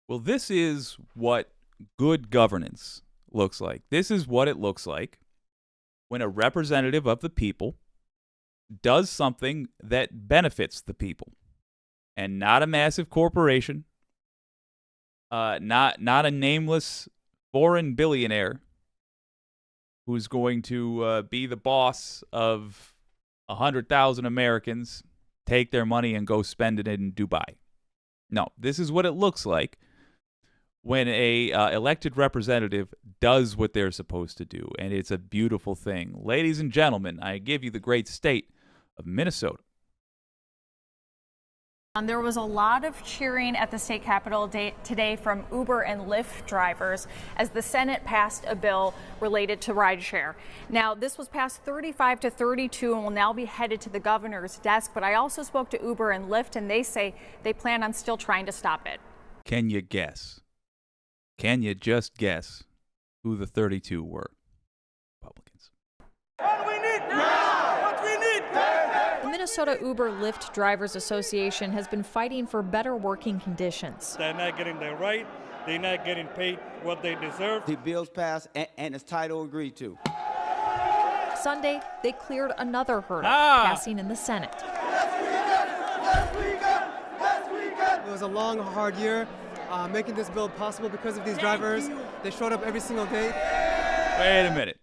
Well, this is what good governance looks like. This is what it looks like when a representative of the people does something that benefits the people and not a massive corporation, not a nameless foreign billionaire who's going to be the boss of 100,000 Americans, take their money and go spend it in Dubai. No, this is what it looks like when a elected representative does what they're supposed to do, and it's a beautiful thing. Ladies and gentlemen, I give you the great state of Minnesota. There was a lot of cheering at the state capitol today from Uber and Lyft drivers as the Senate passed a bill related to rideshare. Now, this was passed 35 to 32 and will now be headed to the governor's desk. But I also spoke to Uber and Lyft, and they say they plan on still trying to stop it. Can you guess? Can you just guess who the 32 were? Republicans. What we need now! What we need! The Minnesota Uber Lyft Drivers Association has been fighting for better working conditions. They're not getting their right. They're not getting paid what they deserve. The bill's passed and its title agreed to. Sunday, they cleared another hurdle, passing in the Senate. It was a long, hard year. Making this bill possible because of these drivers. They showed up every single day. Wait a minute.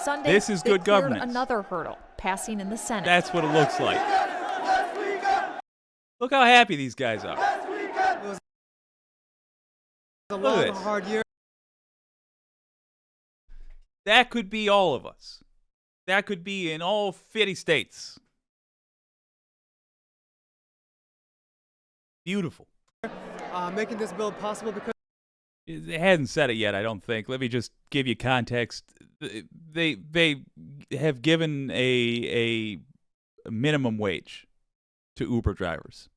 Sunday, this is good governance. Another hurdle, passing in the Senate. That's what it looks like. Look how happy these guys are. It was a long, hard year. That could be all of us. That could be in all 50 states. Beautiful. Making this bill possible because it hasn't said it yet, I don't think. Let me just give you context. They have given a minimum wage to Uber drivers,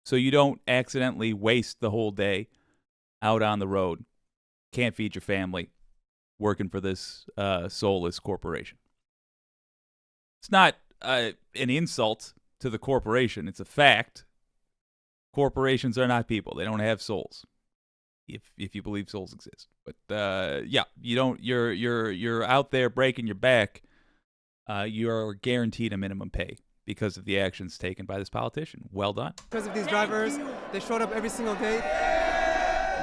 so you don't accidentally waste the whole day out on the road. Can't feed your family working for this soulless corporation. It's not an insult to the corporation. It's a fact. Corporations are not people. They don't have souls. If you believe souls exist. But yeah, you don't. You're out there breaking your back. You're guaranteed a minimum pay because of the actions taken by this politician. Well done. Because of these drivers, they showed up every single day.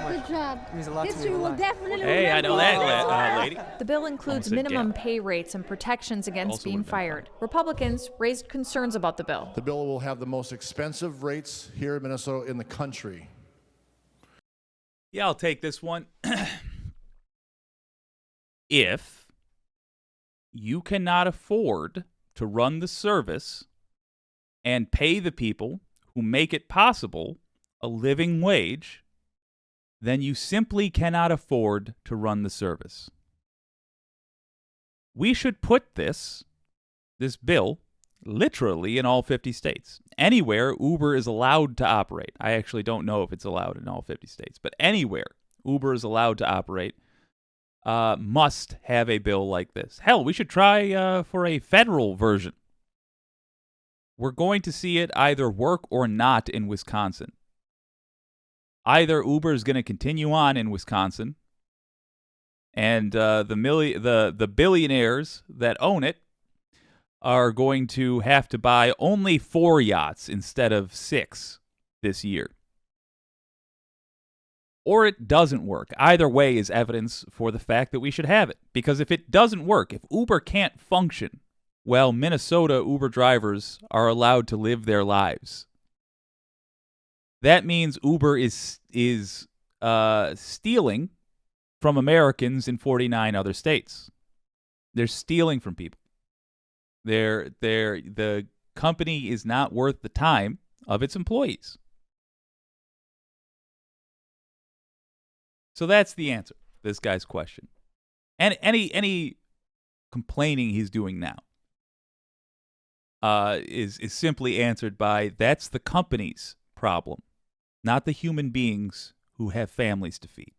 Good job. It means a lot to History me. will definitely Hey, I know that, lady. The bill includes minimum pay rates and protections against Also being would've been fired. Republicans raised concerns about the bill. The bill will have the most expensive rates here in Minnesota in the country. Yeah, I'll take this one. If you cannot afford to run the service and pay the people who make it possible a living wage, then you simply cannot afford to run the service. We should put this bill literally in all 50 states. Anywhere Uber is allowed to operate. I actually don't know if it's allowed in all 50 states, but anywhere Uber is allowed to operate must have a bill like this. Hell, we should try for a federal version. We're going to see it either work or not in Wisconsin. Either Uber is going to continue on in Wisconsin, and the billionaires that own it are going to have to buy only 4 yachts instead of 6 this year. Or it doesn't work. Either way is evidence for the fact that we should have it. Because if it doesn't work, if Uber can't function, well, Minnesota Uber drivers are allowed to live their lives. That means Uber is stealing from Americans in 49 other states. They're stealing from people. The company is not worth the time of its employees. So that's the answer to this guy's question. And any complaining he's doing now is simply answered by that's the company's problem, not the human beings who have families to feed.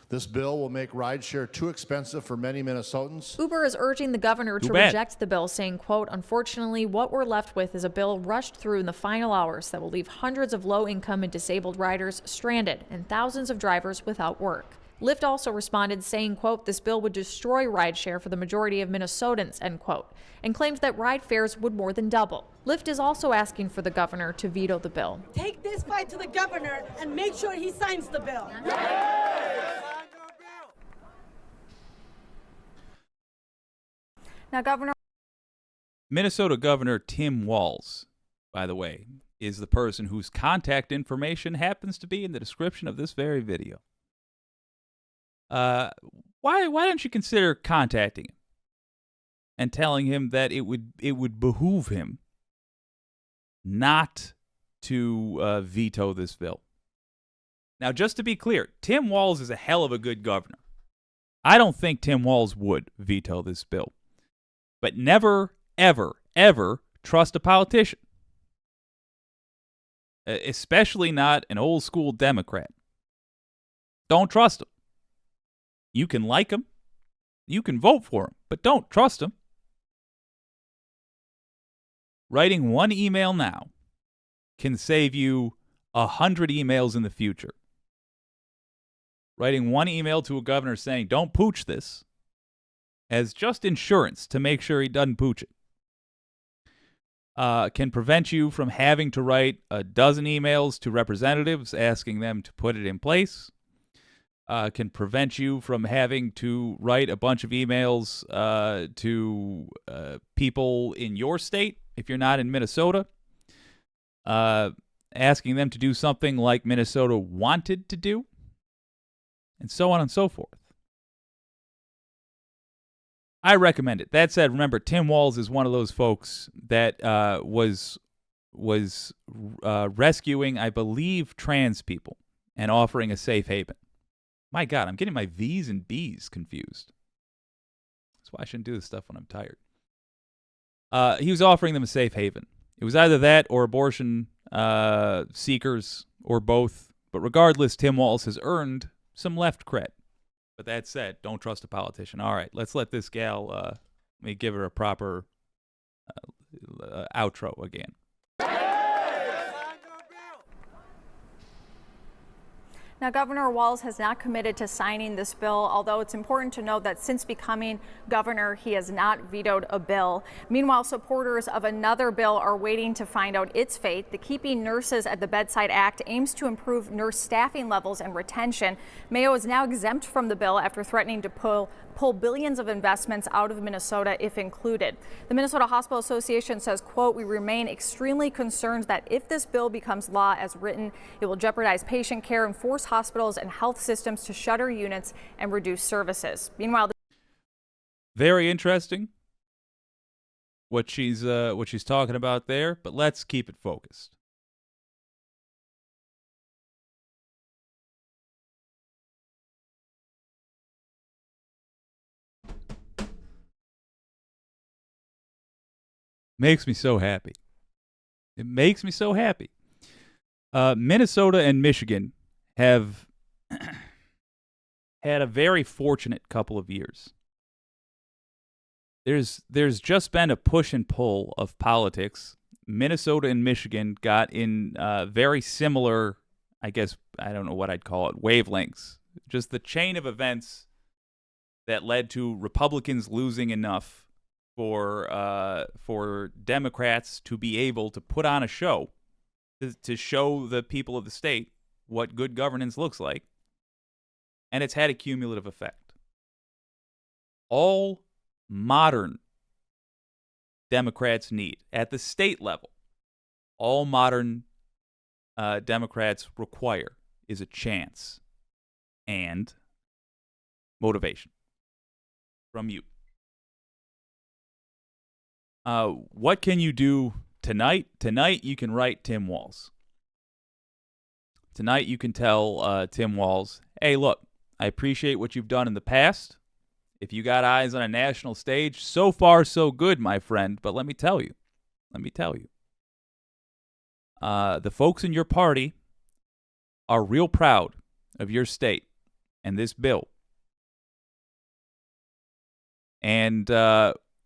This bill will make rideshare too expensive for many Minnesotans. Uber is urging the governor to reject the bill, saying, quote, "Unfortunately, what we're left with is a bill rushed through in the final hours that will leave hundreds of low-income and disabled riders stranded and thousands of drivers without work." Lyft also responded, saying, quote, "This bill would destroy rideshare for the majority of Minnesotans," end quote, and claimed that ride fares would more than double. Lyft is also asking for the governor to veto the bill. Take this fight to the governor and make sure he signs the bill. Now, Minnesota Governor Tim Walz, by the way, is the person whose contact information happens to be in the description of this very video. Why don't you consider contacting him and telling him that it would behoove him not to veto this bill? Now, just to be clear, Tim Walz is a hell of a good governor. I don't think Tim Walz would veto this bill. But never, ever, ever trust a politician. Especially not an old school Democrat. Don't trust him. You can like him. You can vote for him. But don't trust him. Writing one email now can save you 100 emails in the future. Writing one email to a governor saying, "Don't pooch this," as just insurance to make sure he doesn't pooch it, can prevent you from having to write a dozen emails to representatives asking them to put it in place, can prevent you from having to write a bunch of emails to people in your state, if you're not in Minnesota, asking them to do something like Minnesota wanted to do, and so on and so forth. I recommend it. That said, remember, Tim Walz is one of those folks that was rescuing, I believe, trans people and offering a safe haven. My God, I'm getting my V's and B's confused. That's why I shouldn't do this stuff when I'm tired. He was offering them a safe haven. It was either that or abortion seekers or both. But regardless, Tim Walz has earned some left cred. But that said, don't trust a politician. All right, let's let this gal, let me give her a proper outro again. Now, Governor Walz has not committed to signing this bill, although it's important to note that since becoming governor, he has not vetoed a bill. Meanwhile, supporters of another bill are waiting to find out its fate. The Keeping Nurses at the Bedside Act aims to improve nurse staffing levels and retention. Mayo is now exempt from the bill after threatening to pull billions of investments out of Minnesota if included. The Minnesota Hospital Association says, quote, "We remain extremely concerned that if this bill becomes law as written, it will jeopardize patient care and force hospitals and health systems to shutter units and reduce services." Meanwhile, very interesting what she's talking about there, but let's keep it focused. Makes me so happy. It makes me so happy. Minnesota and Michigan have had a very fortunate couple of years. There's just been a push and pull of politics. Minnesota and Michigan got in very similar, I guess, I don't know what I'd call it, wavelengths. Just the chain of events that led to Republicans losing enough for Democrats to be able to put on a show to show the people of the state what good governance looks like, and it's had a cumulative effect. All modern Democrats need, at the state level, all modern Democrats require is a chance and motivation from you. What can you do tonight? Tonight you can write Tim Walz. Tonight you can tell Tim Walz, "Hey, look, I appreciate what you've done in the past. If you got eyes on a national stage, so far so good, my friend. But let me tell you, the folks in your party are real proud of your state and this bill. And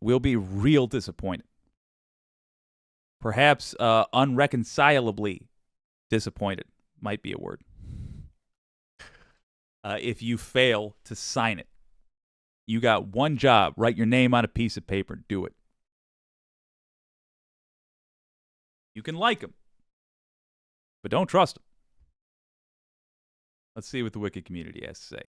we'll be real disappointed. Perhaps unreconcilably disappointed might be a word. If you fail to sign it. You got one job. Write your name on a piece of paper. Do it. You can like them, but don't trust them. Let's see what the Wicked community has to say.